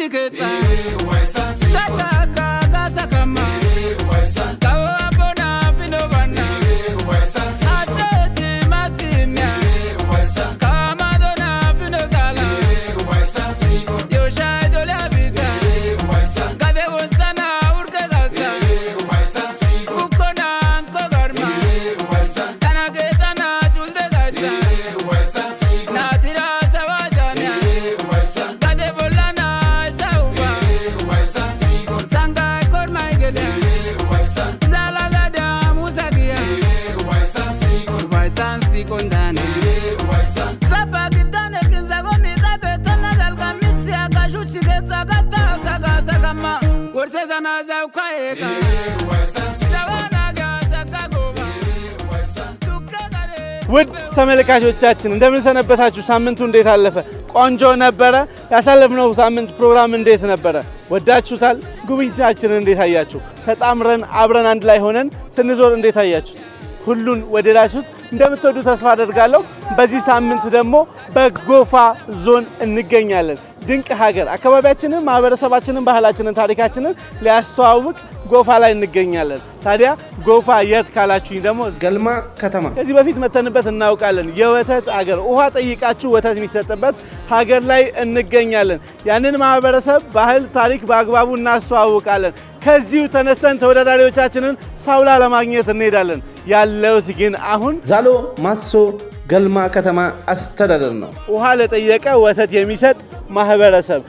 chiketa Kataka kasakama Kawa bona pinobana Ateti matimia Kama dona pinosala Yosha dole abita Kade wontana urke galta Ukona anko garma Tana getana chulde galta Natira savajana Kade bolana sauva Sanga korma igele Zala gada musagia Waisansi kondana Sapa kitane kinzagoni zabetona galgamitsi akashuchi getagata kagasa kama Worsezana za ukaeka Zawana gasa kagoma ውድ ተመልካቾቻችን እንደምን ሰነበታችሁ? ሳምንቱ እንዴት አለፈ? ቆንጆ ነበረ? ያሳለፍነው ሳምንት ፕሮግራም እንዴት ነበረ? ወዳችሁታል? ጉብኝታችንን እንዴት አያችሁ? ተጣምረን አብረን አንድ ላይ ሆነን ስንዞር እንዴት አያችሁት? ሁሉን ወደዳችሁት? እንደምትወዱ ተስፋ አደርጋለሁ። በዚህ ሳምንት ደግሞ በጎፋ ዞን እንገኛለን። ድንቅ ሀገር አካባቢያችንን፣ ማህበረሰባችንን፣ ባህላችንን፣ ታሪካችንን ሊያስተዋውቅ ጎፋ ላይ እንገኛለን። ታዲያ ጎፋ የት ካላችሁኝ ደግሞ ገልማ ከተማ ከዚህ በፊት መተንበት እናውቃለን። የወተት ሀገር ውሃ ጠይቃችሁ ወተት የሚሰጥበት ሀገር ላይ እንገኛለን። ያንን ማህበረሰብ ባህል፣ ታሪክ በአግባቡ እናስተዋውቃለን። ከዚሁ ተነስተን ተወዳዳሪዎቻችንን ሳውላ ለማግኘት እንሄዳለን። ያለውት ግን አሁን ዛሎ ማሶ ገልማ ከተማ አስተዳደር ነው። ውሃ ለጠየቀ ወተት የሚሰጥ ማህበረሰብ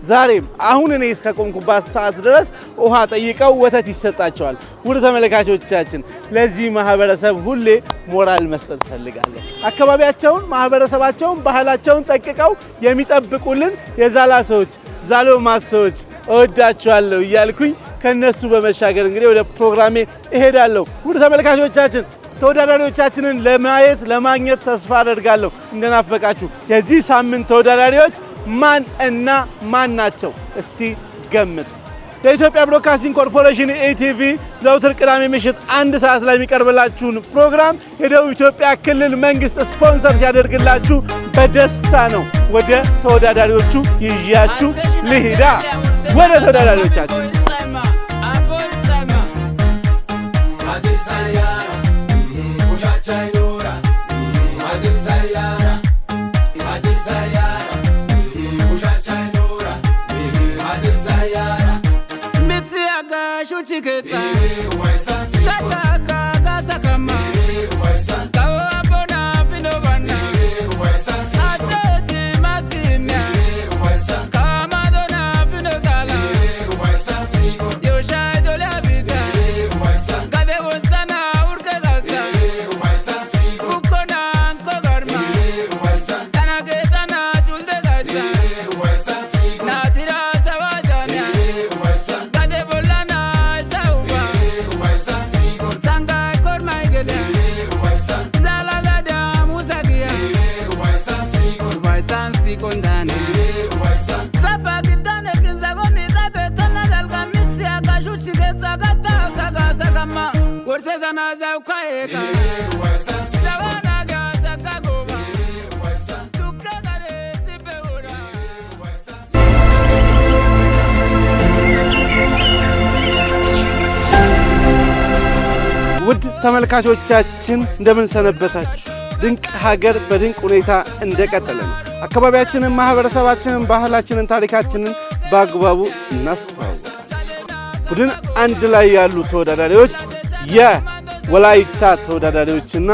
ዛሬም አሁን እኔ እስከቆምኩባት ሰዓት ድረስ ውሃ ጠይቀው ወተት ይሰጣቸዋል። ውድ ተመልካቾቻችን ለዚህ ማህበረሰብ ሁሌ ሞራል መስጠት ፈልጋለሁ። አካባቢያቸውን፣ ማህበረሰባቸውን፣ ባህላቸውን ጠቅቀው የሚጠብቁልን የዛላ ሰዎች፣ ዛሎ ማሶዎች እወዳቸዋለሁ እያልኩኝ ከነሱ በመሻገር እንግዲህ ወደ ፕሮግራሜ እሄዳለሁ። ውድ ተመልካቾቻችን ተወዳዳሪዎቻችንን ለማየት ለማግኘት ተስፋ አደርጋለሁ እንደናፈቃችሁ። የዚህ ሳምንት ተወዳዳሪዎች ማን እና ማን ናቸው? እስቲ ገምቱ። የኢትዮጵያ ብሮድካስቲንግ ኮርፖሬሽን ኢቲቪ ዘውትር ቅዳሜ ምሽት 1 ሰዓት ላይ የሚቀርብላችሁን ፕሮግራም የደቡብ ኢትዮጵያ ክልል መንግስት ስፖንሰር ሲያደርግላችሁ በደስታ ነው ወደ ተወዳዳሪዎቹ ይዣችሁ ልሂዳ። ወደ ተወዳዳሪዎቻችን chiketa Kataka kasakama Kawa bona pinobana Ateti matimia Kama dona pinosala Yosha dole abita Kade wontana urke galta Ukona anko garma Tana getana chulde galta Natira savajana Kade bolana kondana Sapa kitane kinzagoni zabetona galgamitsi akashuchi getagata kagasa kama Worsezana za ukaeka Zawana gasa kagoma Tukagare sipeura ውድ ተመልካቾቻችን እንደምን ሰነበታችሁ? ድንቅ ሀገር በድንቅ ሁኔታ እንደቀጠለ ነው። አካባቢያችንን፣ ማህበረሰባችንን፣ ባህላችንን፣ ታሪካችንን በአግባቡ እናስተዋውቃለን። ቡድን አንድ ላይ ያሉ ተወዳዳሪዎች የወላይታ ተወዳዳሪዎችና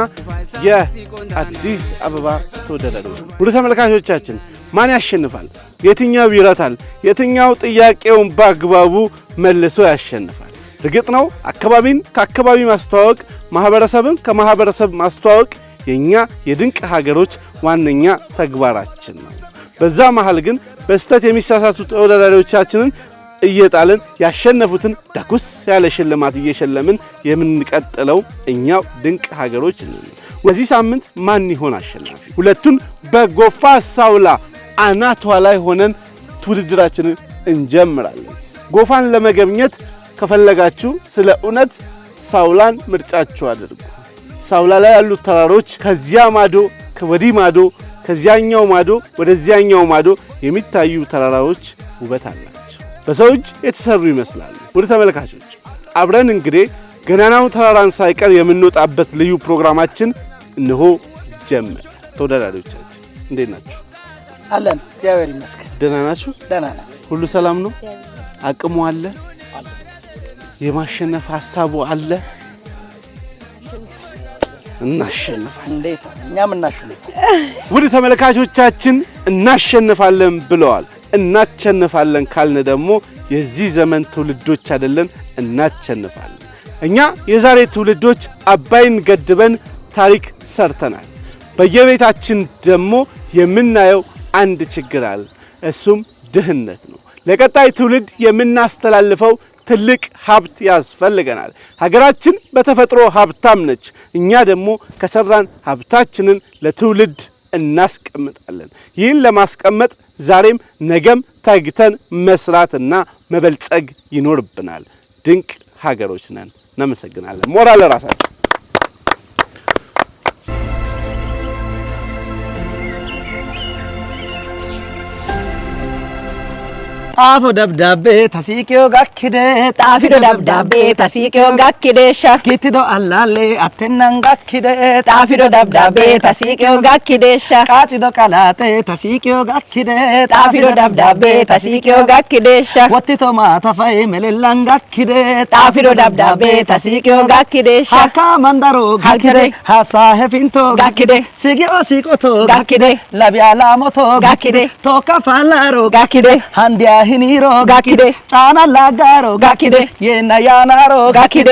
የአዲስ አበባ ተወዳዳሪዎች። ውድ ተመልካቾቻችን ማን ያሸንፋል? የትኛው ይረታል? የትኛው ጥያቄውን በአግባቡ መልሶ ያሸንፋል? እርግጥ ነው አካባቢን ከአካባቢ ማስተዋወቅ፣ ማህበረሰብን ከማህበረሰብ ማስተዋወቅ የኛ የድንቅ ሀገሮች ዋነኛ ተግባራችን ነው። በዛ መሃል ግን በስተት የሚሳሳቱ ተወዳዳሪዎቻችንን እየጣልን ያሸነፉትን ዳኩስ ያለ ሽልማት እየሸለምን የምንቀጥለው እኛው ድንቅ ሀገሮች ነን። በዚህ ሳምንት ማን ይሆን አሸናፊ? ሁለቱን በጎፋ ሳውላ አናቷ ላይ ሆነን ውድድራችንን እንጀምራለን። ጎፋን ለመገብኘት ከፈለጋችሁ ስለ እውነት ሳውላን ምርጫችሁ አድርጉ። ሳውላ ላይ ያሉት ተራሮች ከዚያ ማዶ ከወዲህ ማዶ ከዚያኛው ማዶ ወደዚያኛው ማዶ የሚታዩ ተራራዎች ውበት አላቸው። በሰው እጅ የተሰሩ ይመስላሉ። ወደ ተመልካቾች አብረን እንግዲህ ገናናው ተራራን ሳይቀር የምንወጣበት ልዩ ፕሮግራማችን እነሆ ጀመረ። ተወዳዳሪዎቻችን እንዴት ናችሁ? አለን እግዚአብሔር ይመስገን። ደህና ናችሁ? ደህና ነን። ሁሉ ሰላም ነው? አቅሙ አለ? የማሸነፍ ሐሳቡ አለ? እናሸንፋለን። እንዴት እኛም እናሸንፋለን። ውድ ተመልካቾቻችን እናሸንፋለን ብለዋል። እናሸንፋለን ካልን ደግሞ የዚህ ዘመን ትውልዶች አይደለን፣ እናሸንፋለን። እኛ የዛሬ ትውልዶች አባይን ገድበን ታሪክ ሰርተናል። በየቤታችን ደግሞ የምናየው አንድ ችግር አለ። እሱም ድህነት ነው። ለቀጣይ ትውልድ የምናስተላልፈው ትልቅ ሀብት ያስፈልገናል። ሀገራችን በተፈጥሮ ሀብታም ነች። እኛ ደግሞ ከሰራን ሀብታችንን ለትውልድ እናስቀምጣለን። ይህን ለማስቀመጥ ዛሬም ነገም ተግተን መስራትና መበልጸግ ይኖርብናል። ድንቅ ሀገሮች ነን። እናመሰግናለን። ሞራል ለራሳችሁ። ጣፎ ደብዳቤ ተሲቂዮ ጋኪደ ጣፊዶ ደብዳቤ ተሲቂዮ ጋኪደሻ ኪትዶ አላሌ አተናን ጋኪደ ጣፊዶ ደብዳቤ ተሲቂዮ ጋኪደሻ ቃጭዶ ቀላጤ ተሲቂዮ ጋኪደ ጣፊዶ ደብዳቤ ተሲቂዮ ጋኪደሻ ወቲቶ ማተፋይ መለላን ጋኪደ ጣፊዶ ደብዳቤ ተሲቂዮ ጋኪደሻ ሀካ መንደሮ ጋኪደ ሀሳ ሄፊንቶ ጋኪደ ሲጊዮ ሲቆቶ ጋኪደ ለቢያላ ሞቶ ጋኪደ ቶካ ፋላሮ ጋኪደ handia hiniro ጋኪደ ጫና ላጋሮ ጋኪደ የናያናሮ ጋኪደ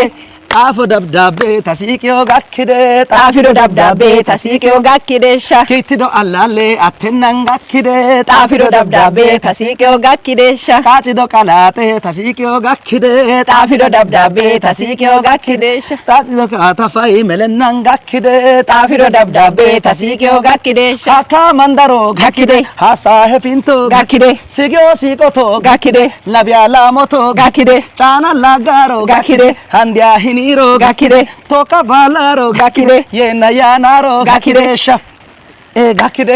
ጣፎ ደብዳቤ ተሲቂዮ ጋኪደ ጣፊዶ ደብዳቤ ተሲቂዮ ጋኪደሻ ኪትዶ አላሌ አተናን ጋኪደ ጣፊዶ ደብዳቤ ተሲቂዮ ጋኪደሻ ቃጭዶ ቀላጤ ተሲቂዮ ጋኪደ ጣፊዶ ደብዳቤ ተሲቂዮ ጋኪደሻ ጣጭዶ ካተፋይ መለናን ጋኪደ ጣፊዶ ደብዳቤ ተሲቂዮ ጋኪደሻ ሀካ መንደሮ ጋኪደ ሀሳ ሄፊንቶ ጋኪደ ሲጊዮ ሲቆቶ ጋኪደ ለቢያላ ሞቶ ጋኪደ ጫና ላጋሮ ጋኪደ handia hiniro ጋኪደ toka balaro ጋኪደ የናያናሮ ጋኪደ ሻ ጋኪደ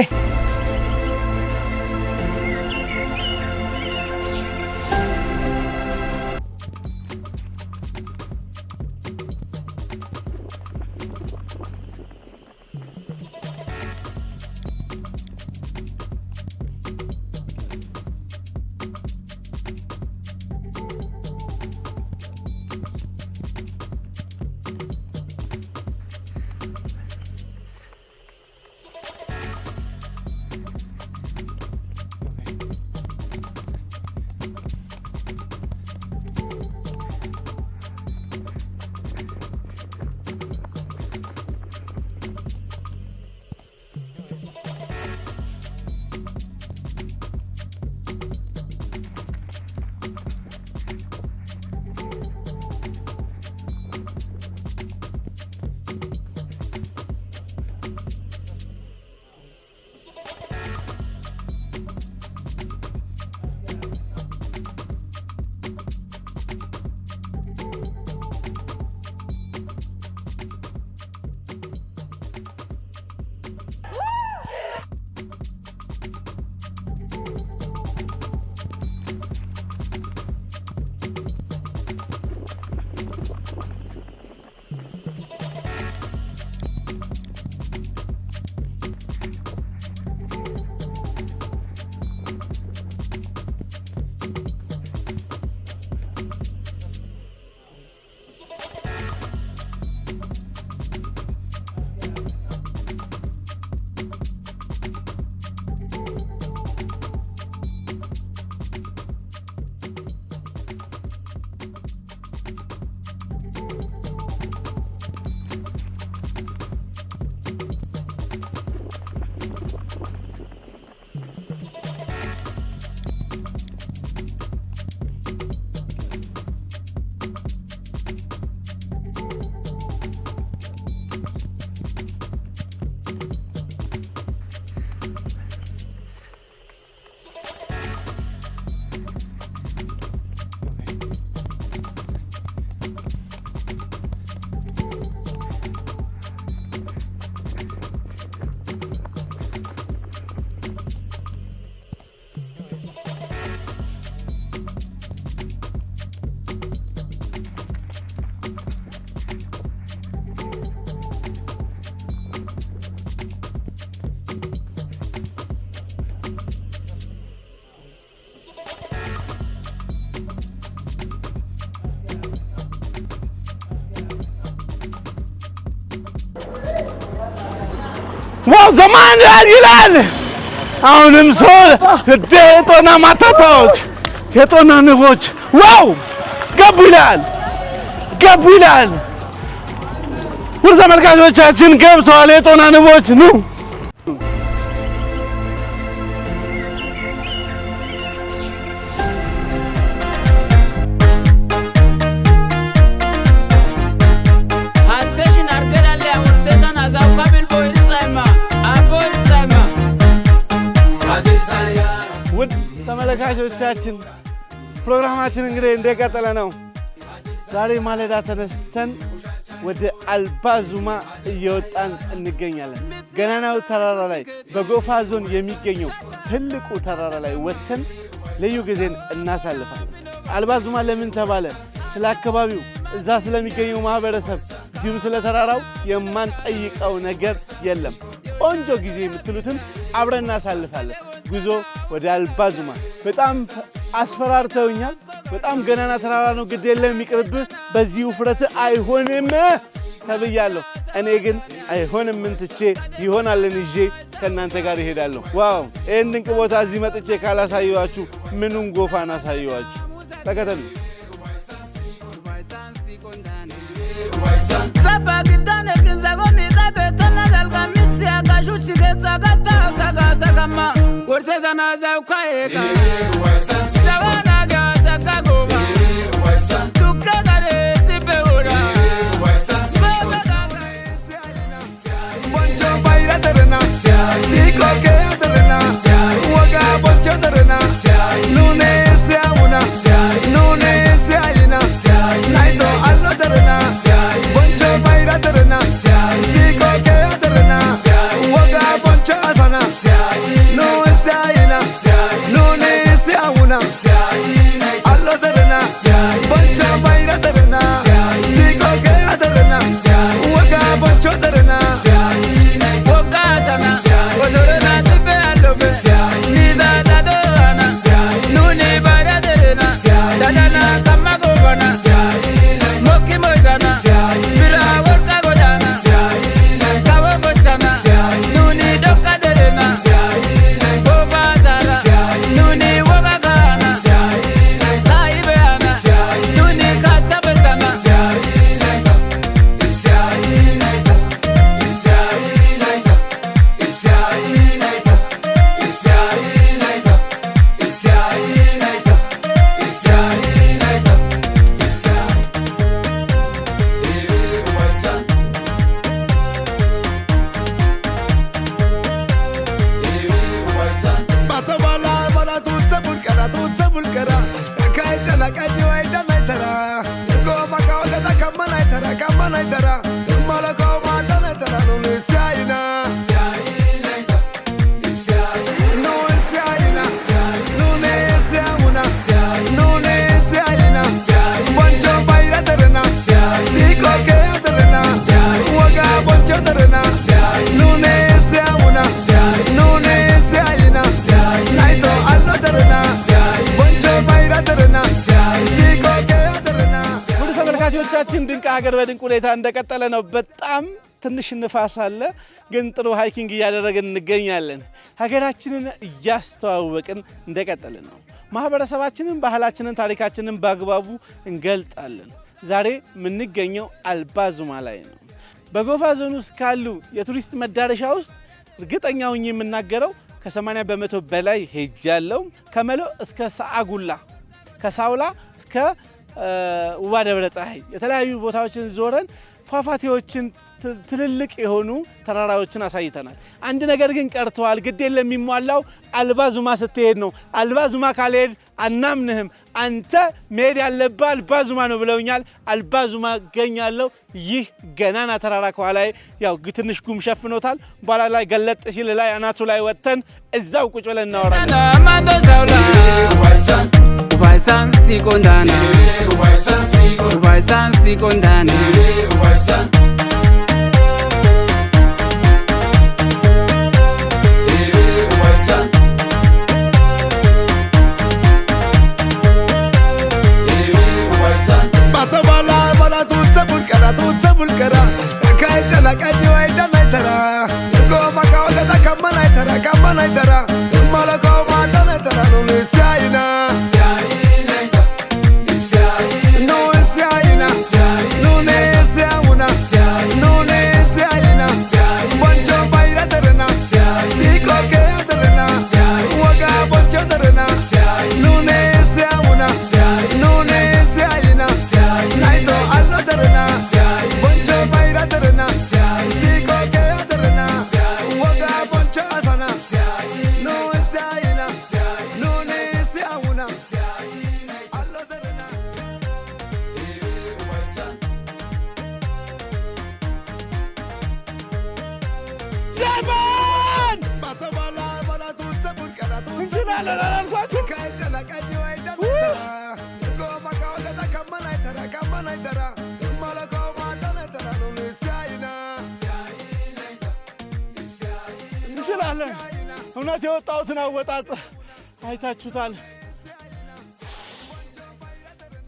ዋው ዘማን ይላል አሁንም ሰው የጦና ማታታዎች የጦና ንቦች ዋው ገቡ ይላል ውድ ተመልካቾቻችን ገብተዋል የጦና ንቦች ኑ ውድ ተመልካቾቻችን ፕሮግራማችን እንግዲህ እንደቀጠለ ነው። ዛሬ ማለዳ ተነስተን ወደ አልባዙማ እየወጣን እንገኛለን። ገናናው ተራራ ላይ በጎፋ ዞን የሚገኘው ትልቁ ተራራ ላይ ወጥተን ልዩ ጊዜን እናሳልፋለን። አልባዙማ ለምን ተባለ? ስለ አካባቢው እዛ ስለሚገኘው ማህበረሰብ እንዲሁም ስለ ተራራው የማንጠይቀው ነገር የለም። ቆንጆ ጊዜ የምትሉትን አብረን እናሳልፋለን። ጉዞ ወደ አልባዙማ። በጣም አስፈራርተውኛል። በጣም ገናና ተራራ ነው፣ ግድ የለም ይቅርብህ፣ በዚህ ውፍረት አይሆንም ተብያለሁ። እኔ ግን አይሆንም እንትቼ ይሆናልን ይዤ ከእናንተ ጋር ይሄዳለሁ። ዋው ይህን ድንቅ ቦታ እዚህ መጥቼ ካላሳየኋችሁ ምኑን ጎፋን አሳየኋችሁ? ተከተሉ። ተመልካቾቻችን ድንቅ ሀገር በድንቅ ሁኔታ እንደቀጠለ ነው። በጣም ትንሽ ንፋስ አለ፣ ግን ጥሩ ሃይኪንግ እያደረግን እንገኛለን። ሀገራችንን እያስተዋወቅን እንደቀጠልን ነው። ማህበረሰባችንን፣ ባህላችንን፣ ታሪካችንን በአግባቡ እንገልጣለን። ዛሬ የምንገኘው አልባዙማ ላይ ነው። በጎፋ ዞን ውስጥ ካሉ የቱሪስት መዳረሻ ውስጥ እርግጠኛ ሆኜ የምናገረው ከ80 በመቶ በላይ ሄጃለሁ። ከመሎ እስከ ሰዓጉላ፣ ከሳውላ እስከ ውባ ደብረ ፀሐይ የተለያዩ ቦታዎችን ዞረን ፏፏቴዎችን፣ ትልልቅ የሆኑ ተራራዎችን አሳይተናል። አንድ ነገር ግን ቀርተዋል። ግድ የለም የሚሟላው አልባዙማ ስትሄድ ነው። አልባዙማ ካልሄድ አናምንህም፣ አንተ መሄድ ያለብህ አልባዙማ ነው ብለውኛል። አልባዙማ እገኛለሁ። ይህ ገናና ተራራ ከኋላዬ ያው ትንሽ ጉም ሸፍኖታል። በኋላ ላይ ገለጥ ሲል ላይ አናቱ ላይ ወጥተን እዛው ቁጭ ብለን እናወራለን። Ubaisan si kondana, Ubaisan si kondana. Batabala bala tutsa bulkara, kai chala kachi waida naitara. Go baka ዘመን እንችላለን አላልኳችሁ? እንችላለን። እውነት የወጣሁትን አወጣጥ አይታችሁታል።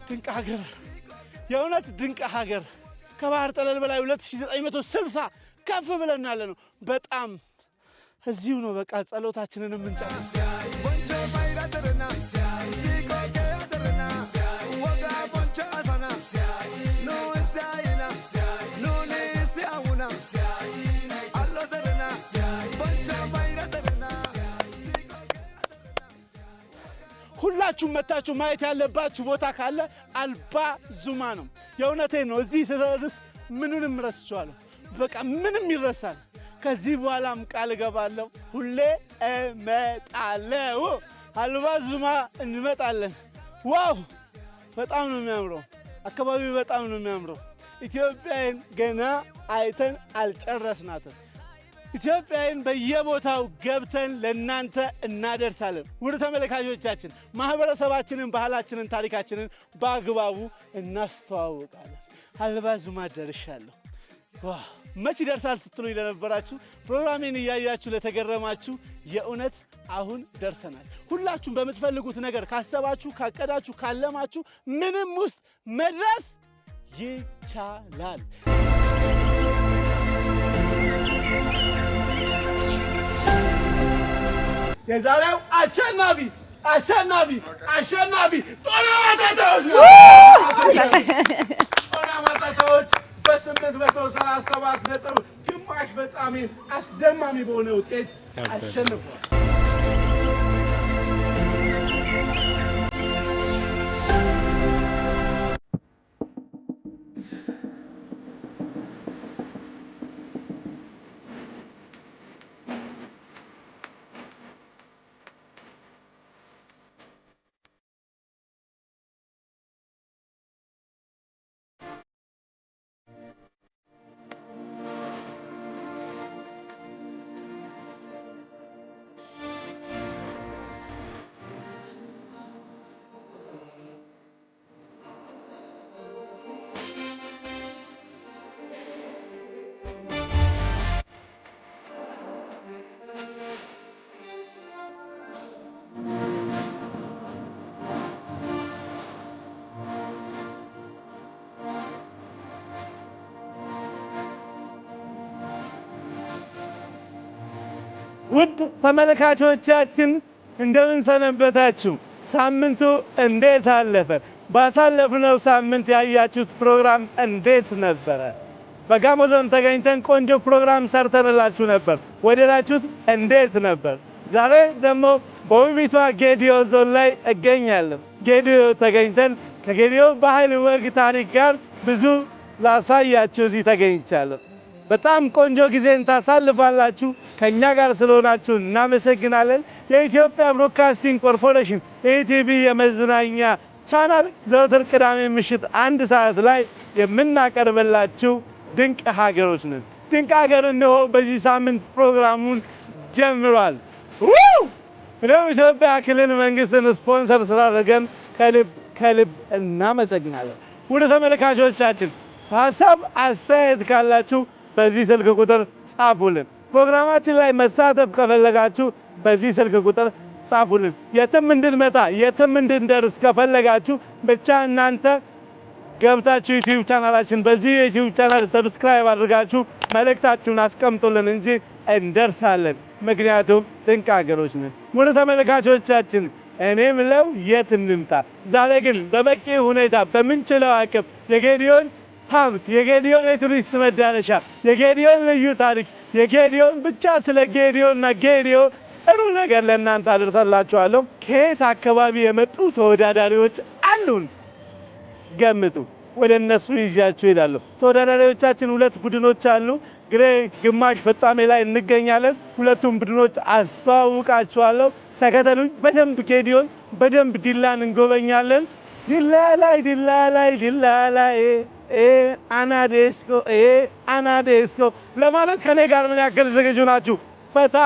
ድንቅ ሀገር፣ የእውነት ድንቅ ሀገር። ከባህር ጠለል በላይ 2960 ከፍ ብለን ያለ ነው። በጣም እዚሁ ነው በቃ ጸሎታችንን የምንጨርስ። ሁላችሁም መታችሁ ማየት ያለባችሁ ቦታ ካለ አልባ ዙማ ነው። የእውነቴን ነው። እዚህ ስደርስ ምንንም ረስቼዋለሁ። በቃ ምንም ይረሳል። ከዚህ በኋላም ቃል እገባለሁ ሁሌ እመጣለሁ። አልባ ዙማ እንመጣለን። ዋው! በጣም ነው የሚያምረው። አካባቢው በጣም ነው የሚያምረው። ኢትዮጵያን ገና አይተን አልጨረስናትም። ኢትዮጵያን በየቦታው ገብተን ለናንተ እናደርሳለን። ውድ ተመልካቾቻችን ማህበረሰባችንን፣ ባህላችንን፣ ታሪካችንን በአግባቡ እናስተዋውቃለን። አልባ ዙማ ደርሻለሁ። ዋው! መቼ ይደርሳል ስትሉ ለነበራችሁ ፕሮግራሜን እያያችሁ ለተገረማችሁ የእውነት አሁን ደርሰናል። ሁላችሁም በምትፈልጉት ነገር ካሰባችሁ፣ ካቀዳችሁ፣ ካለማችሁ ምንም ውስጥ መድረስ ይቻላል። የዛሬው አሸናፊ ጦና ማጣታዎች ነው። ጦና ማጣታዎች በ837 ነጥብ ግማሽ ፍጻሜ አስደማሚ በሆነ ውጤት አሸንፏል። ውድ ተመልካቾቻችን እንደምን ሰነበታችሁ? ሳምንቱ እንዴት አለፈ? ባሳለፍነው ሳምንት ያያችሁት ፕሮግራም እንዴት ነበረ? በጋሞ ዞን ተገኝተን ቆንጆ ፕሮግራም ሰርተንላችሁ ነበር። ወደዳችሁት? እንዴት ነበር? ዛሬ ደግሞ በውቢቷ ጌዲዮ ዞን ላይ እገኛለሁ። ጌዲዮ ተገኝተን ከጌዲዮ ባህል፣ ወግ፣ ታሪክ ጋር ብዙ ላሳያችሁ እዚህ ተገኝቻለሁ። በጣም ቆንጆ ጊዜን ታሳልፋላችሁ። ከኛ ጋር ስለሆናችሁ እናመሰግናለን። የኢትዮጵያ ብሮድካስቲንግ ኮርፖሬሽን ኢቲቪ የመዝናኛ ቻናል ዘወትር ቅዳሜ ምሽት 1 ሰዓት ላይ የምናቀርብላችሁ ድንቅ ሀገሮች ነን። ድንቅ ሀገር እነሆ በዚህ ሳምንት ፕሮግራሙን ጀምሯል። ኢትዮጵያ ክልል መንግስትን ስፖንሰር ስላደረገን ከልብ እናመሰግናለን። ውድ ተመልካቾቻችን ሀሳብ አስተያየት ካላችሁ በዚህ ስልክ ቁጥር ጻፉልን። ፕሮግራማችን ላይ መሳተፍ ከፈለጋችሁ በዚህ ስልክ ቁጥር ጻፉልን። የትም እንድንመጣ የትም እንድንደርስ ከፈለጋችሁ ብቻ እናንተ ገብታችሁ ዩቲዩብ ቻናላችን በዚህ ዩቲዩብ ቻናል ሰብስክራይብ አድርጋችሁ መልእክታችሁን አስቀምጡልን እንጂ እንደርሳለን። ምክንያቱም ድንቅ ሀገሮች ነን። ሙሉ ተመልካቾቻችን እኔ ምለው የት እንምጣ? ዛሬ ግን በበቂ ሁኔታ በምንችለው አቅም የጌዲዮን ሀብት፣ የጌዲዮን የቱሪስት መዳረሻ፣ የጌዲዮን ልዩ ታሪክ፣ የጌዲዮን ብቻ ስለ ጌዲዮንና ጌዲዮ ጥሩ ነገር ለእናንተ አድርሰላችኋለሁ። ከየት አካባቢ የመጡ ተወዳዳሪዎች አሉን? ገምቱ። ወደ እነሱ ይዣችሁ እሄዳለሁ። ተወዳዳሪዎቻችን 2 ቡድኖች አሉ። ግማሽ ፍጻሜ ላይ እንገኛለን። ሁለቱም ቡድኖች አስተዋውቃችኋለሁ። ተከተሉኝ። በደንብ ጌዲዮን፣ በደንብ ዲላን እንጎበኛለን። ዲላ ላይ አናዴስኮ ለማለት ከኔ ጋር ምን ያክል ዝግጁ ናችሁ? ፈታ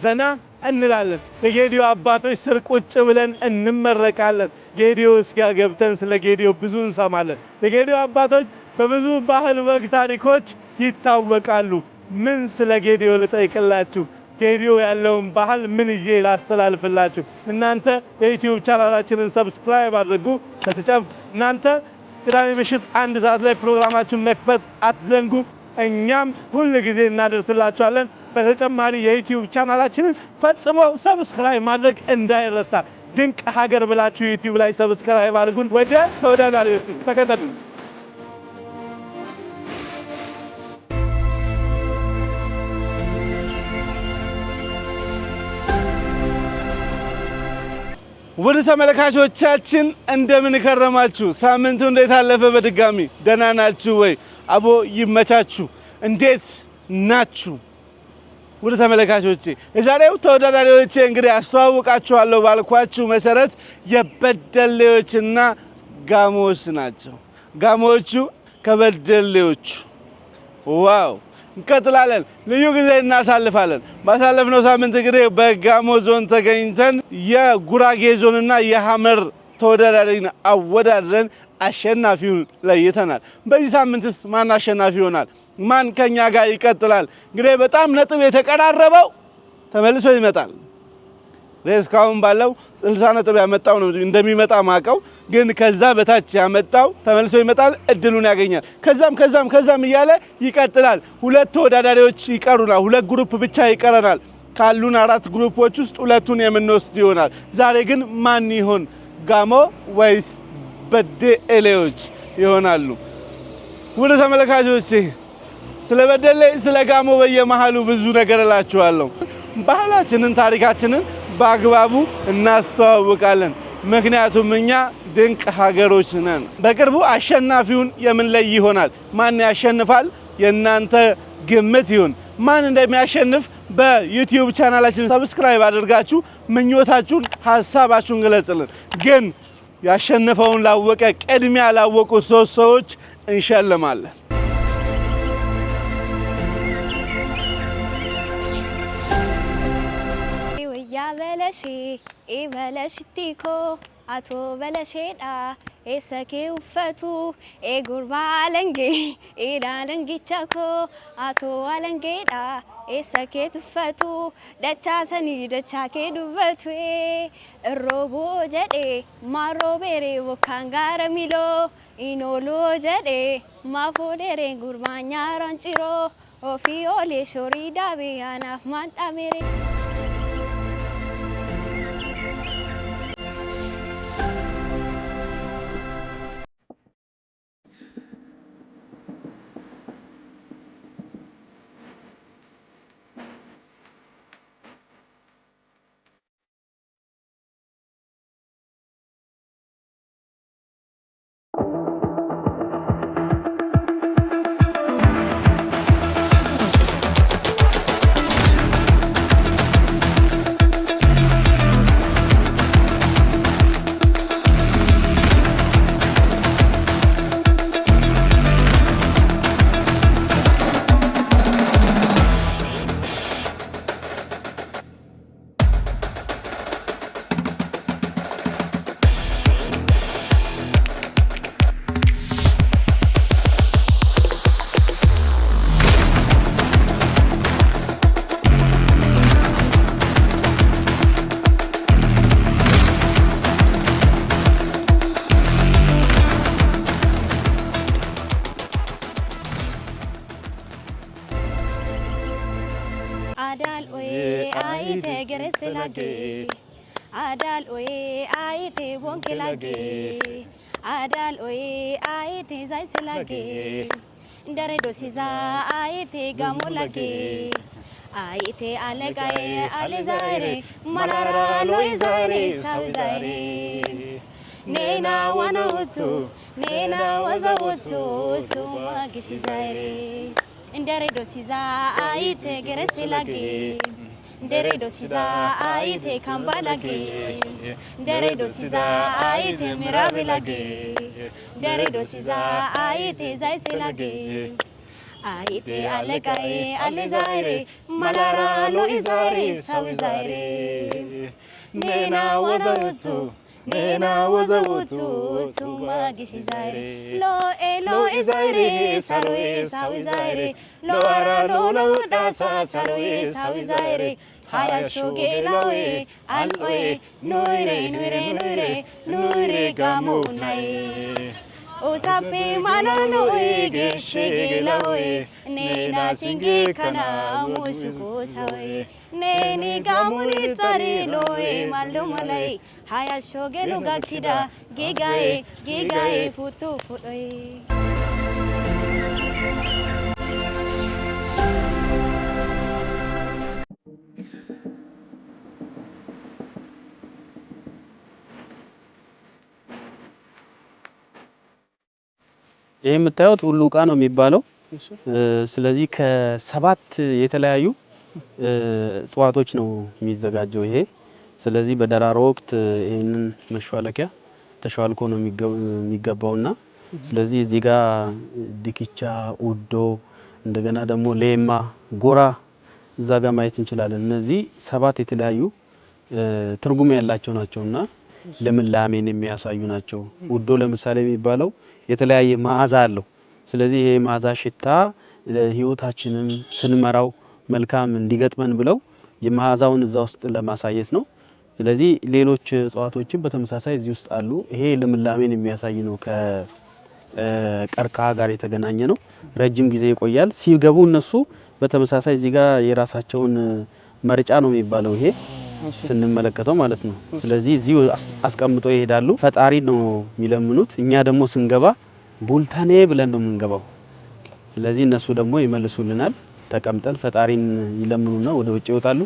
ዘና እንላለን። በጌዲዮ አባቶች ስር ቁጭ ብለን እንመረቃለን። ጌዲዮ እስኪ ገብተን ስለ ጌዲዮ ብዙ እንሰማለን። የጌዲዮ አባቶች በብዙ ባህል ወግ ታሪኮች ይታወቃሉ። ምን ስለ ጌዲዮ ልጠይቅላችሁ? ጌዲዮ ያለውን ባህል ምን ይዤ ላስተላልፍላችሁ? እናንተ የዩቲዩብ ቻናላችንን ሰብስክራይብ አድርጉ። እናንተ ቅዳሜ ምሽት 1 ሰዓት ላይ ፕሮግራማችሁን መክፈት አትዘንጉ። እኛም ሁሉ ጊዜ እናደርስላችኋለን። በተጨማሪ የዩቲዩብ ቻናላችንን ፈጽሞ ሰብስክራይብ ማድረግ እንዳይረሳ። ድንቅ ሀገር ብላችሁ ዩቲዩብ ላይ ሰብስክራይብ አድርጉን። ወደ ተወዳዳሪዎች ተከተሉ። ወደ ተመልካቾቻችን እንደምን ከረማችሁ? ሳምንቱ እንዴት አለፈ? በድጋሚ ደህና ናችሁ ወይ? አቦ ይመቻችሁ። እንዴት ናችሁ? ወደ ተመልካቾቼ የዛሬው ተወዳዳሪዎች እንግዲህ አስተዋውቃችኋለሁ ባልኳችሁ መሰረት የበደሌዎችና ጋሞዎች ናቸው። ጋሞዎቹ ከበደሌዎቹ ዋው እንቀጥላለን። ልዩ ጊዜ እናሳልፋለን። ባሳለፍነው ሳምንት እንግዲህ በጋሞ ዞን ተገኝተን የጉራጌ ዞንና የሐመር ተወዳዳሪን አወዳድረን አሸናፊውን ለይተናል። በዚህ ሳምንትስ ማን አሸናፊ ይሆናል? ማን ከኛ ጋር ይቀጥላል? እንግዲህ በጣም ነጥብ የተቀራረበው ተመልሶ ይመጣል። እስካሁን ባለው 60 ነጥብ ያመጣው ነው እንደሚመጣ ማቀው፣ ግን ከዛ በታች ያመጣው ተመልሶ ይመጣል፣ እድሉን ያገኛል። ከዛም እያለ ይቀጥላል። ሁለት ተወዳዳሪዎች ይቀሩናል። ሁለት ግሩፕ ብቻ ይቀረናል። ካሉን 4 ግሩፖች ውስጥ ሁለቱን የምንወስድ ይሆናል። ዛሬ ግን ማን ይሆን? ጋሞ ወይስ በደሌዎች ይሆናሉ? ወደ ተመልካቾቼ ስለ በደሌ ስለ ጋሞ በየመሃሉ ብዙ ነገር እላችኋለሁ። ባህላችንን ታሪካችንን በአግባቡ እናስተዋውቃለን። ምክንያቱም እኛ ድንቅ ሀገሮች ነን። በቅርቡ አሸናፊውን የምንለይ ይሆናል። ማን ያሸንፋል? የእናንተ ግምት ይሁን። ማን እንደሚያሸንፍ በዩቲዩብ ቻናላችን ሰብስክራይብ አድርጋችሁ ምኞታችሁን፣ ሐሳባችሁን ገለጹልን። ግን ያሸነፈውን ላወቀ ቅድሚያ ላወቁ 3 ሰዎች እንሸልማለን። Balashi, balashitiko, ato balasheda, esake ufatu, gurba alange, alangi chako, ato alangeda, esake tufatu, dachasani dachake duvatwe, robo jade, maro bere wokangara milo, inolo jade, mafodere gurba nyaranchiro, ofiole shorida be anaf madamere. Adal oye aite geresilage, Adal oye aite wonkelage, Adal oye aite zaisilage, Ndare dosiza aite gamolage, aite alegaye alizare, Marara loizare sauzare. Nena wana utu, nena waza utu, suma gishizare. Ndare dosiza aite geresilage, Ndare dosiza aite kambalage, Ndare dosiza aite mirabilage. dare dosiza aite zai selage aite alekai alizaire malara lo izaire sawizaire nena wazawtu suma gishizaire lo izaire saroe sawizaire lo ara lo dasa saroe sawizaire haya shogelawe aloe noire gamunai o sape manano ege shegelawe nena singe kana mushuko sawe neni gamuni tare loe malumalai haya shogelu gakida gigae futu futoi ይሄ የምታዩት ሁሉ ዕቃ ነው የሚባለው። ስለዚህ ከሰባት የተለያዩ እጽዋቶች ነው የሚዘጋጀው ይሄ። ስለዚህ በደራሮ ወቅት ይሄንን መሿለኪያ ተሿልኮ ነው የሚገባውና ስለዚህ እዚህ ጋር ዲኪቻ፣ ኡዶ፣ እንደገና ደግሞ ሌማ፣ ጎራ እዛ ጋር ማየት እንችላለን። እነዚህ ሰባት የተለያዩ ትርጉም ያላቸው ናቸውና ለምላሜን የሚያሳዩ ናቸው። ኡዶ ለምሳሌ የሚባለው የተለያየ መዓዛ አለው። ስለዚህ ይሄ መዓዛ ሽታ ለህይወታችንን ስንመራው መልካም እንዲገጥመን ብለው የመዓዛውን እዛ ውስጥ ለማሳየት ነው። ስለዚህ ሌሎች እጽዋቶችም በተመሳሳይ እዚህ ውስጥ አሉ። ይሄ ለምላሜን የሚያሳይ ነው። ከቀርከሃ ጋር የተገናኘ ነው። ረጅም ጊዜ ይቆያል። ሲገቡ እነሱ በተመሳሳይ እዚህ ጋር የራሳቸውን መርጫ ነው የሚባለው ይሄ ስንመለከተው ማለት ነው። ስለዚህ እዚህ አስቀምጠው ይሄዳሉ። ፈጣሪ ነው የሚለምኑት። እኛ ደግሞ ስንገባ ቡልታኔ ብለን ነው የምንገባው። ስለዚህ እነሱ ደግሞ ይመልሱልናል። ተቀምጠን ፈጣሪን ይለምኑና ወደ ውጭ ይወጣሉ።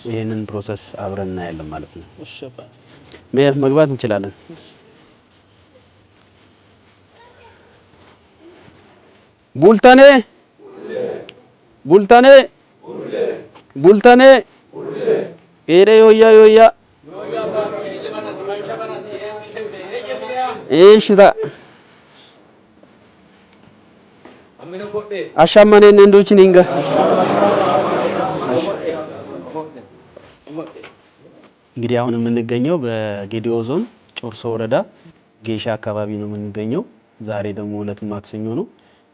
ይሄንን ፕሮሰስ አብረን እናያለን ማለት ነው። እሺ መግባት እንችላለን። ቡልታኔ ቡልታኔ ቡልታኔ ኤሬ ዮያ እሺታ አሻማኔ እንዶችን እንጋ እንግዲህ አሁን የምንገኘው በጌዲኦ ዞን ጮርሶ ወረዳ ጌሻ አካባቢ ነው የምንገኘው። ዛሬ ደግሞ ዕለቱ ማክሰኞ ነው።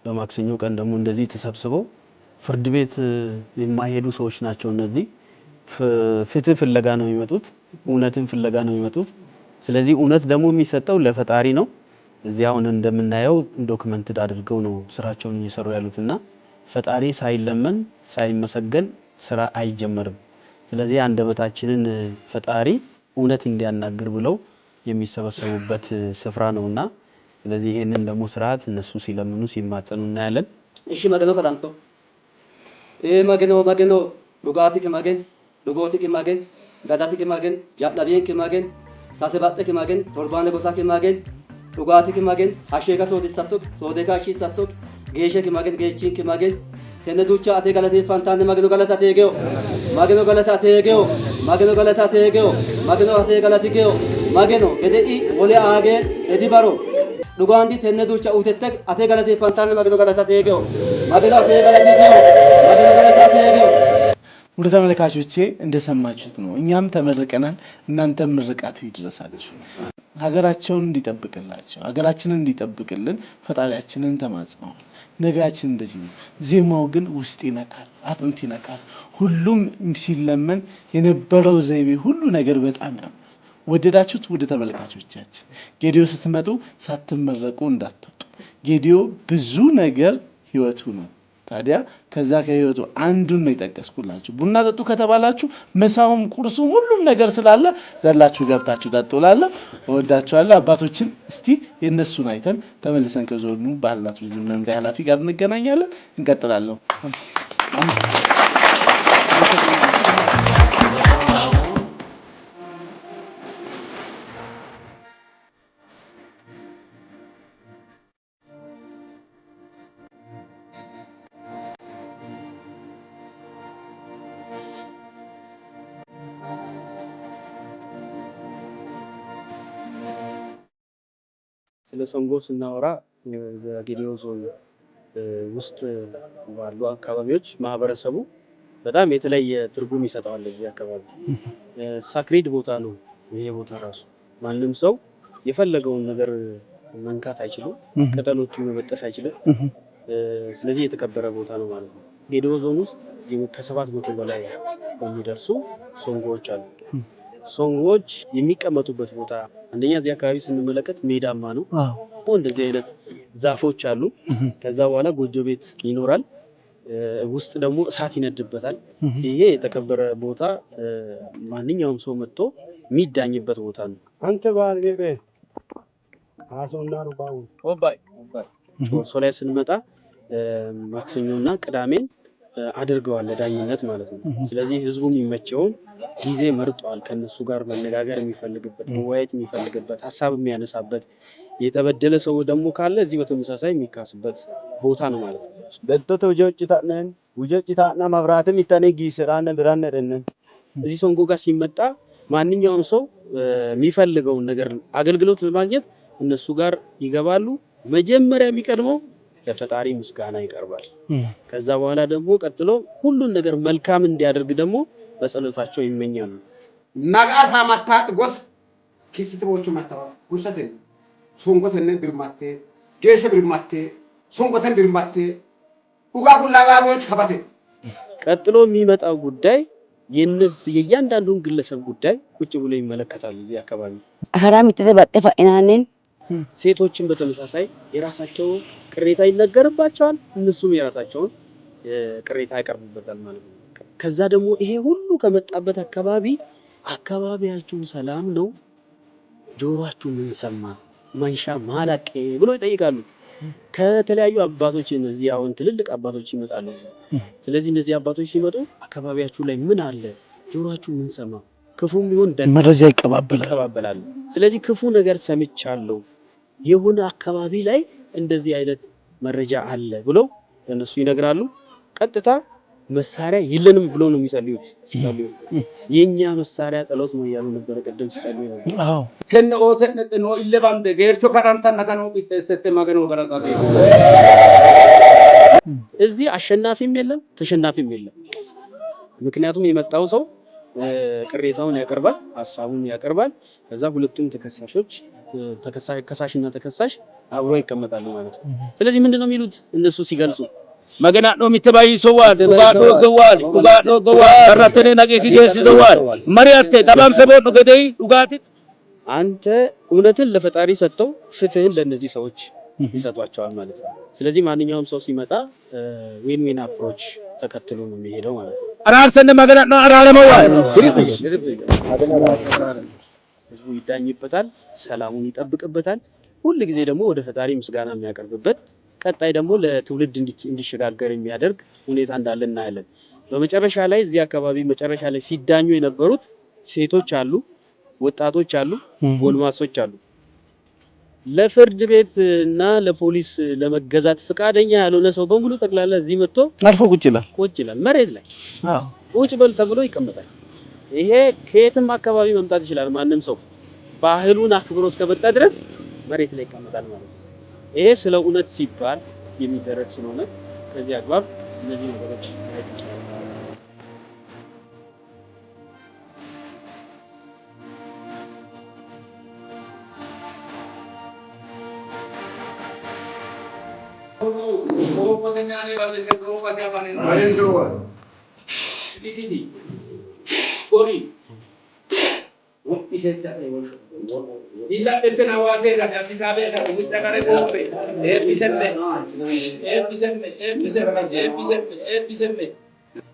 በማክሰኞ ቀን ደግሞ እንደዚህ ተሰብስበው ፍርድ ቤት የማይሄዱ ሰዎች ናቸው እነዚህ። ፍትህ ፍለጋ ነው የሚመጡት፣ እውነትን ፍለጋ ነው የሚመጡት። ስለዚህ እውነት ደግሞ የሚሰጠው ለፈጣሪ ነው። እዚህ አሁን እንደምናየው ዶክመንትድ አድርገው ነው ስራቸውን እየሰሩ ያሉትና ፈጣሪ ሳይለመን ሳይመሰገን ስራ አይጀመርም። ስለዚህ አንደበታችንን ፈጣሪ እውነት እንዲያናግር ብለው የሚሰበሰቡበት ስፍራ ነውና ስለዚህ ይሄንን ደግሞ ስርዓት እነሱ ሲለምኑ ሲማጸኑ እናያለን። እሺ መገኖ ፈታንቶ መገኖ ዱጋቲክ መገን ዱጎቲክ መገን ጋዳቲክ መገን ያጥላቢንክ መገን ታሰባጥክ መገን ቶርባነ ጎሳክ መገን ዱጋቲክ መገን አሸጋ ሶዲሳቶክ ሶዴካ ሺሳቶክ ጌሸክ መገን ጌቺንክ መገን ተነዱቻ አቴ ገለቴ ፋንታን መገኖ ገለታ ተገው መገኖ ገለታ ተገው መገኖ ገለታ ተገው መገኖ አቴ ገለቲ ገው መገኖ ገደኢ ወለ አገ ኤዲባሮ ዱጋንዲ ተነዱቻ ኡተተክ አቴ ገለቴ ፋንታን መገኖ ገለታ ተገው መገኖ አቴ ገለቲ ገው መገኖ ገለታ ተገው። ውድ ተመልካቾቼ እንደሰማችሁት ነው። እኛም ተመርቀናል፣ እናንተም ምርቃቱ ይድረሳችሁ። ሀገራቸውን እንዲጠብቅላቸው ሀገራችንን እንዲጠብቅልን ፈጣሪያችንን ተማጽነዋል። ነጋችን እንደዚህ ነው። ዜማው ግን ውስጥ ይነካል፣ አጥንት ይነካል። ሁሉም ሲለመን የነበረው ዘይቤ ሁሉ ነገር በጣም ያምራል። ወደዳችሁት? ውድ ተመልካቾቻችን ጌዲኦ ስትመጡ ሳትመረቁ እንዳትወጡ። ጌዲኦ ብዙ ነገር ህይወቱ ነው። ታዲያ ከዛ ከህይወቱ አንዱን ነው የጠቀስኩላችሁ። ቡና ጠጡ ከተባላችሁ ምሳውም ቁርሱም ሁሉም ነገር ስላለ ዘላችሁ ገብታችሁ ጠጡላለሁ። እወዳችኋለሁ። አባቶችን እስቲ የነሱን አይተን ተመልሰን ከዞኑ ባህልና ቱሪዝም መምሪያ ኃላፊ ጋር እንገናኛለን። እንቀጥላለን። ስለ ሶንጎ ስናወራ በጌዲዮ ዞን ውስጥ ባሉ አካባቢዎች ማህበረሰቡ በጣም የተለየ ትርጉም ይሰጣል። እዚህ አካባቢ ሳክሪድ ቦታ ነው። ይሄ ቦታ ራሱ ማንም ሰው የፈለገውን ነገር መንካት አይችልም፣ ቅጠሎቹን መበጠስ አይችልም። ስለዚህ የተከበረ ቦታ ነው ማለት ነው። ጌዲዮ ዞን ውስጥ ከ700 በላይ የሚደርሱ ሶንጎዎች አሉ። ሶንጎዎች የሚቀመጡበት ቦታ አንደኛ እዚህ አካባቢ ስንመለከት ሜዳማ ነው። እንደዚህ አይነት ዛፎች አሉ። ከዛ በኋላ ጎጆ ቤት ይኖራል። ውስጥ ደግሞ እሳት ይነድበታል። ይሄ የተከበረ ቦታ ማንኛውም ሰው መጥቶ የሚዳኝበት ቦታ ነው። አንተ ባል ገበ አሶና ሩባው ሶ ላይ ስንመጣ ማክሰኞና ቅዳሜን አድርገዋል ዳኝነት ማለት ነው። ስለዚህ ህዝቡ የሚመቸውን ጊዜ መርጧል። ከነሱ ጋር መነጋገር የሚፈልግበት፣ መወያየት የሚፈልግበት፣ ሀሳብ የሚያነሳበት፣ የተበደለ ሰው ደግሞ ካለ እዚህ በተመሳሳይ የሚካስበት ቦታ ነው ማለት ነው። በተቶ ውጀጭታና መብራትም ይተነጊ ስራነ ብራነደነ እዚህ ሶንጎ ጋር ሲመጣ ማንኛውም ሰው የሚፈልገውን ነገር አገልግሎት ለማግኘት እነሱ ጋር ይገባሉ። መጀመሪያ የሚቀድመው ለፈጣሪ ምስጋና ይቀርባል። ከዛ በኋላ ደግሞ ቀጥሎ ሁሉን ነገር መልካም እንዲያደርግ ደግሞ በጸሎታቸው ይመኛሉ። ነጋሳ ማታጥ ጎስ ኪስትቦቹ ማታው ጉሰተን ሶንጎተን ብርማቴ ጌሸ ብርማቴ ሶንጎተን ብርማቴ ኡጋጉላጋቦች ከባቴ ቀጥሎ የሚመጣው ጉዳይ የእያንዳንዱን ግለሰብ ጉዳይ ቁጭ ብሎ ይመለከታሉ። እዚህ አካባቢ አራም ተተባጠፋ እናነን ሴቶችን በተመሳሳይ የራሳቸው ቅሬታ ይነገርባቸዋል። እነሱም የራሳቸውን ቅሬታ ያቀርቡበታል ማለት ነው። ከዛ ደግሞ ይሄ ሁሉ ከመጣበት አካባቢያችሁ ሰላም ነው? ጆሮአችሁ ምን ሰማ? ማንሻ ማላቄ ብሎ ይጠይቃሉ። ከተለያዩ አባቶች እነዚህ አሁን ትልልቅ አባቶች ይመጣሉ። ስለዚህ እነዚህ አባቶች ሲመጡ አካባቢያችሁ ላይ ምን አለ? ጆሮአችሁ ምን ሰማ? ክፉም ይሁን ደግ መረጃ ይቀባበላሉ። ስለዚህ ክፉ ነገር ሰምቻለሁ፣ የሆነ አካባቢ ላይ እንደዚህ አይነት መረጃ አለ ብሎ እነሱ ይነግራሉ። ቀጥታ መሳሪያ የለንም ብሎ ነው የሚጸልዩት። የኛ መሳሪያ ጸሎት ነው ያሉ ነበር። ቀደም ሲጸልዩ ነበር። አዎ ከነኦ ሰነጥ ነው ይለባም ደገርቾ ካራንታ ነካኖ ቢተሰተ ማገኖ በረጣቴ እዚህ አሸናፊም የለም ተሸናፊም የለም። ምክንያቱም የመጣው ሰው ቅሬታውን ያቀርባል፣ ሐሳቡን ያቀርባል። ከዛ ሁለቱም ከሳሽና ተከሳሽ አብሮ ይቀመጣሉ ማለት ነው። ስለዚህ ምንድነው የሚሉት እነሱ ሲገልጹ magana no mitabai sowal ugado gawal ratene nage kigesi sowal mariate tabam sebo no gedei ugati አንተ እውነትን ለፈጣሪ ሰጥተው ፍትህን ለነዚህ ሰዎች ይሰጧቸዋል ማለት ነው። ስለዚህ ማንኛውም ሰው ሲመጣ ዊን አፕሮች ተከትሎ ነው የሚሄደው ማለት ነው። አራርሰነ magana no አራረመዋል ህዝቡ ይዳኝበታል፣ ሰላሙን ይጠብቅበታል። ሁሉ ጊዜ ደግሞ ወደ ፈጣሪ ምስጋና የሚያቀርብበት ቀጣይ ደግሞ ለትውልድ እንዲሸጋገር የሚያደርግ ሁኔታ እንዳለ እናያለን። በመጨረሻ ላይ እዚህ አካባቢ መጨረሻ ላይ ሲዳኙ የነበሩት ሴቶች አሉ፣ ወጣቶች አሉ፣ ጎልማሶች አሉ። ለፍርድ ቤት እና ለፖሊስ ለመገዛት ፈቃደኛ ያልሆነ ሰው በሙሉ ጠቅላላ እዚህ መጥቶ አልፎ ቁጭ ይላል መሬት ላይ። ቁጭ በል ተብሎ ይቀመጣል። ይሄ ከየትም አካባቢ መምጣት ይችላል። ማንም ሰው ባህሉን አክብሮ እስከመጣ ድረስ መሬት ላይ ይቀመጣል ማለት ነው። ይሄ ስለ እውነት ሲባል የሚደረግ ስለሆነ ከዚህ አግባብ እነዚህ ነገሮች ማየት ይችላል።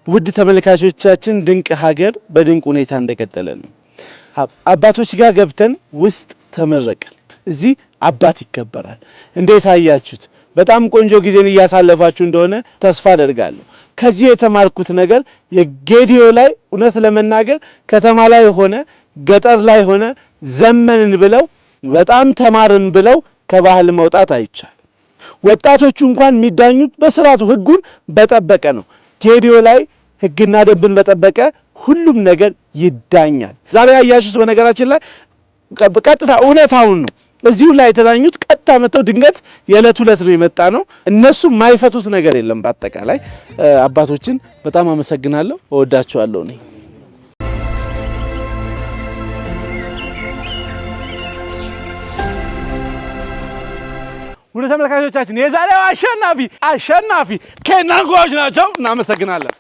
ውድ ተመልካቾቻችን ድንቅ ሀገር በድንቅ ሁኔታ እንደቀጠለ ነው። አባቶች ጋር ገብተን ውስጥ ተመረቀን። እዚህ አባት ይከበራል። እንዴት አያችሁት? በጣም ቆንጆ ጊዜን እያሳለፋችሁ እንደሆነ ተስፋ አደርጋለሁ። ከዚህ የተማርኩት ነገር የጌዲዮ ላይ እውነት ለመናገር ከተማ ላይ ሆነ ገጠር ላይ ሆነ ዘመንን ብለው በጣም ተማርን ብለው ከባህል መውጣት አይቻልም። ወጣቶቹ እንኳን የሚዳኙት በስርዓቱ ህጉን በጠበቀ ነው። ጌዲዮ ላይ ህግና ደንብን በጠበቀ ሁሉም ነገር ይዳኛል። ዛሬ ያያችሁት በነገራችን ላይ ቀጥታ እውነታውን ነው። እዚሁ ላይ የተዳኙት ቀጥታ መተው ድንገት የዕለት ሁለት ነው የመጣ ነው። እነሱ የማይፈቱት ነገር የለም። በአጠቃላይ አባቶችን በጣም አመሰግናለሁ፣ እወዳቸዋለሁ። እኔ ወደ ተመልካቾቻችን የዛሬው አሸናፊ ኬናንጎዎች ናቸው። እናመሰግናለን።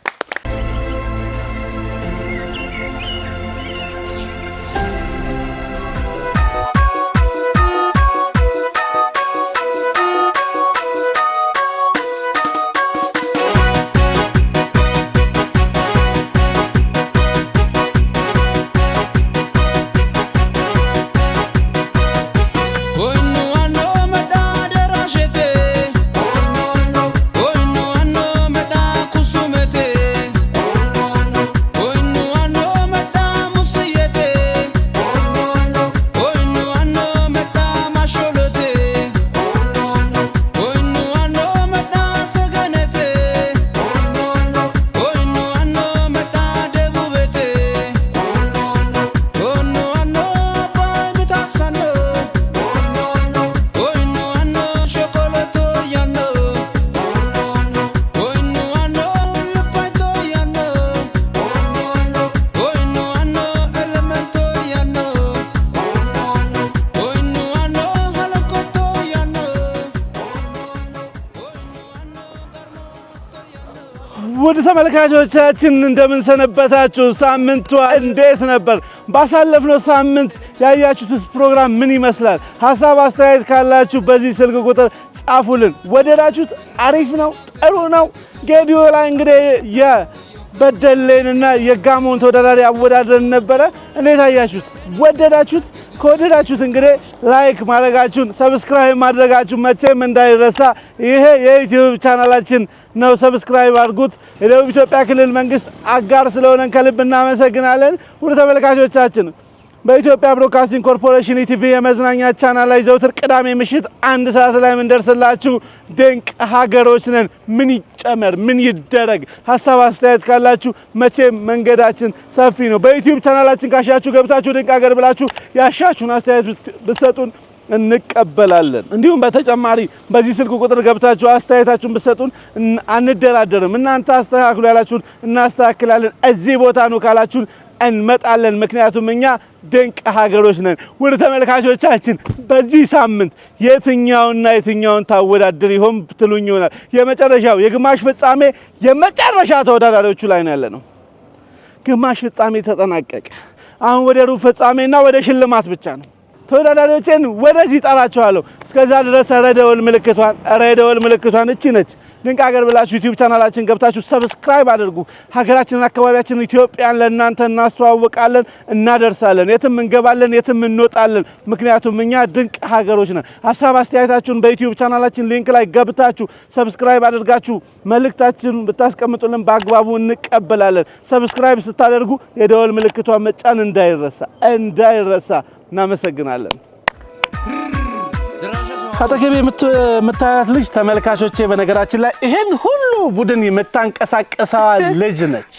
ውድ ተመልካቾቻችን እንደምን ሰነበታችሁ? ሳምንቱ እንዴት ነበር? ባሳለፍነው ሳምንት ያያችሁት ፕሮግራም ምን ይመስላል? ሐሳብ አስተያየት ካላችሁ በዚህ ስልክ ቁጥር ጻፉልን። ወደዳችሁት? አሪፍ ነው? ጥሩ ነው? ጌዲዮ ላይ እንግዲህ የበደሌንና የጋሞን ተወዳዳሪ አወዳድረን ነበረ። እንዴት አያችሁት? ወደዳችሁት? ከወደዳችሁት እንግዲህ ላይክ ማድረጋችሁን ሰብስክራይብ ማድረጋችሁን መቼም እንዳይረሳ። ይሄ የዩቲዩብ ቻናላችን ነው። ሰብስክራይብ አድርጉት። የደቡብ ኢትዮጵያ ክልል መንግስት አጋር ስለሆነን ከልብ እናመሰግናለን። ውድ ተመልካቾቻችን በኢትዮጵያ ብሮድካስቲንግ ኮርፖሬሽን ኢቲቪ የመዝናኛ ቻናል ላይ ዘውትር ቅዳሜ ምሽት 1 ሰዓት ላይ እንደርሰላችሁ ድንቅ ሀገሮች ነን። ምን ይጨመር ምን ይደረግ? ሐሳብ አስተያየት ካላችሁ መቼም መንገዳችን ሰፊ ነው። በዩቲዩብ ቻናላችን ካሻችሁ ገብታችሁ ድንቅ ሀገር ብላችሁ ያሻችሁን አስተያየት ብትሰጡን እንቀበላለን። እንዲሁም በተጨማሪ በዚህ ስልክ ቁጥር ገብታችሁ አስተያየታችሁን ብትሰጡን አንደራደርም። እናንተ አስተካክሉ ያላችሁን እናስተካክላለን። እዚህ ቦታ ነው ካላችሁን እንመጣለን። ምክንያቱም እኛ ድንቅ ሀገሮች ነን። ውድ ተመልካቾቻችን በዚህ ሳምንት የትኛውን ታወዳድር ይሆን ብትሉኝ ይሆናል የመጨረሻው የግማሽ ፍጻሜ የመጨረሻ ተወዳዳሪዎቹ ላይ ነው ያለነው። ግማሽ ፍጻሜ ተጠናቀቀ። አሁን ወደ ሩብ ፍጻሜና ወደ ሽልማት ብቻ ነው። ተወዳዳሪዎችን ወደዚህ ጠራቸዋለሁ። እስከዛ ድረስ ረደወል ምልክቷን እቺ ነች። ድንቅ ሀገር ብላችሁ ዩቲዩብ ቻናላችን ገብታችሁ ሰብስክራይብ አድርጉ። ሀገራችንን አካባቢያችንን ኢትዮጵያን ለእናንተ እናስተዋውቃለን፣ እናደርሳለን። የትም እንገባለን፣ የትም እንወጣለን። ምክንያቱም እኛ ድንቅ ሀገሮች ነን። ሐሳብ አስተያየታችሁን በዩቲዩብ ቻናላችን ሊንክ ላይ ገብታችሁ ሰብስክራይብ አድርጋችሁ መልእክታችሁን ብታስቀምጡልን በአግባቡ እንቀበላለን። ሰብስክራይብ ስታደርጉ የደወል ምልክቷን መጫን እንዳይረሳ። እናመሰግናለን። አጠገቤ የምታያት ልጅ ተመልካቾቼ፣ በነገራችን ላይ ይሄን ሁሉ ቡድን የምታንቀሳቀሰዋ ልጅ ነች።